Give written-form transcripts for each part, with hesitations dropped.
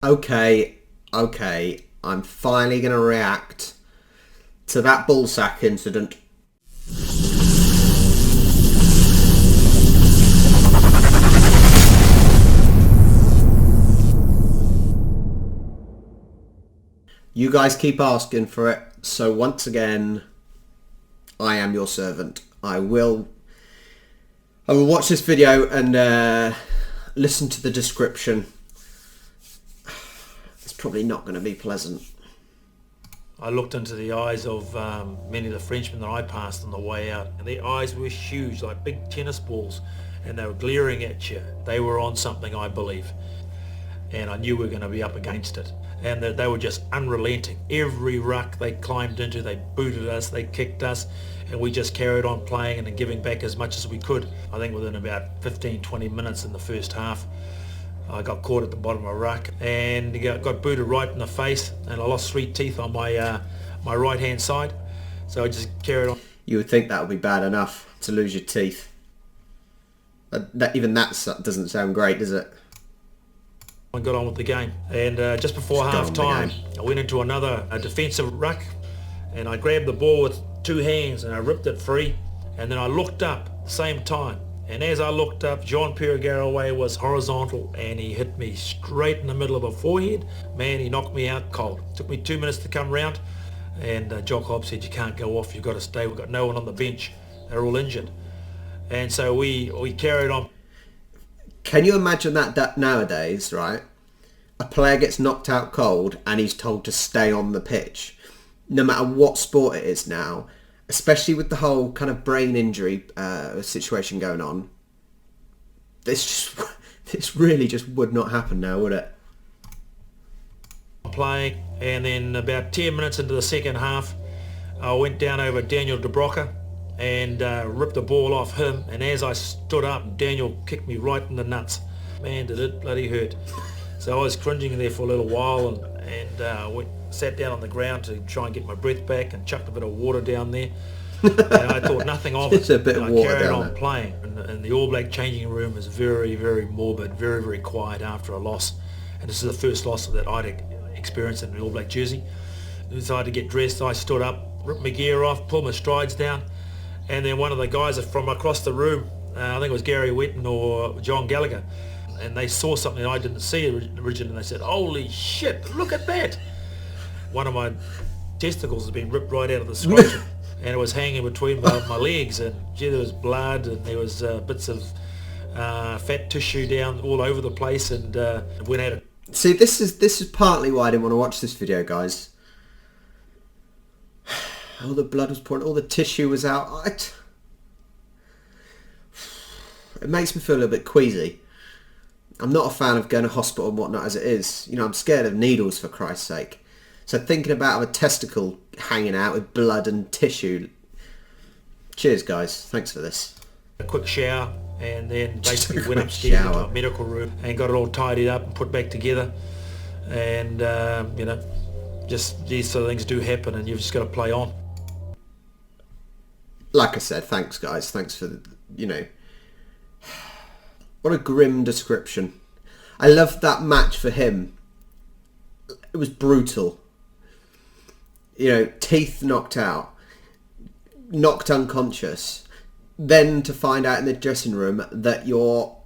Okay, I'm finally going to react to that ballsack incident. You guys keep asking for it, so once again, I am your servant. I will watch this video and listen to the description. It's probably not going to be pleasant. I looked into the eyes of many of the Frenchmen that I passed on the way out, and their eyes were huge, like big tennis balls, and they were glaring at you. They were on something, I believe, and I knew we were going to be up against it. And they were just unrelenting. Every ruck they climbed into, they booted us, they kicked us, and we just carried on playing and giving back as much as we could. I think within about 15-20 minutes in the first half, I got caught at the bottom of a ruck and got booted right in the face, and I lost 3 teeth on my my right hand side. So I just carried on. You would think that would be bad enough to lose your teeth. Even that doesn't sound great, does it? I got on with the game, and just before half time I went into another defensive ruck, and I grabbed the ball with 2 hands and I ripped it free, and then I looked up at the same time, and as I looked up, Jean-Pierre Garraway was horizontal and he hit me straight in the middle of the forehead. Man, he knocked me out cold. It took me 2 minutes to come round, and Jock Hobbs said, "You can't go off, you've got to stay, we've got no one on the bench, they're all injured." And so we carried on. Can you imagine that nowadays, right? A player gets knocked out cold and he's told to stay on the pitch, no matter what sport it is now, especially with the whole kind of brain injury situation going on. This really just would not happen now, would it? Playing, and then about 10 minutes into the second half, I went down over Daniel De Broca and ripped the ball off him, and as I stood up, Daniel kicked me right in the nuts. Man, did it bloody hurt. So I was cringing there for a little while, and sat down on the ground to try and get my breath back, and chucked a bit of water down there. And I thought nothing of it. It's a bit of water I carried down on playing, and the All Black changing room is very, very morbid, very, very quiet after a loss. And this is the first loss that I'd experienced in the All Black jersey. I decided to get dressed. I stood up, ripped my gear off, pulled my strides down, and then one of the guys from across the room, I think it was Gary Wetton or John Gallagher, and they saw something I didn't see originally, and they said, "Holy shit, look at that!" One of my testicles had been ripped right out of the scrotum, and it was hanging between my legs, and gee, there was blood, and there was bits of fat tissue down all over the place, and went at it. See, this is partly why I didn't want to watch this video, guys. All the blood was pouring, all the tissue was out. It makes me feel a little bit queasy. I'm not a fan of going to hospital and whatnot as it is. You know, I'm scared of needles, for Christ's sake. So thinking about a testicle hanging out with blood and tissue. Cheers, guys. Thanks for this. A quick shower, and then basically went upstairs into a medical room and got it all tidied up and put back together. And, you know, just these sort of things do happen, and you've just got to play on. Like I said, thanks, guys. Thanks for, you know... What a grim description. I loved that match for him. It was brutal. You know, teeth knocked out, knocked unconscious. Then to find out in the dressing room that your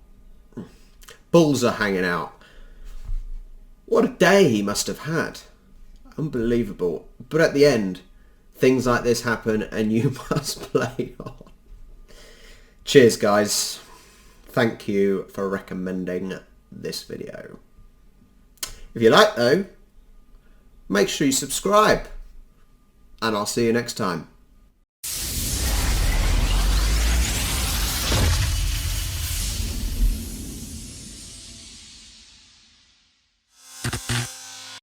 balls are hanging out. What a day he must have had. Unbelievable. But at the end, things like this happen and you must play on. Cheers, guys. Thank you for recommending this video. If you like though, make sure you subscribe, and I'll see you next time.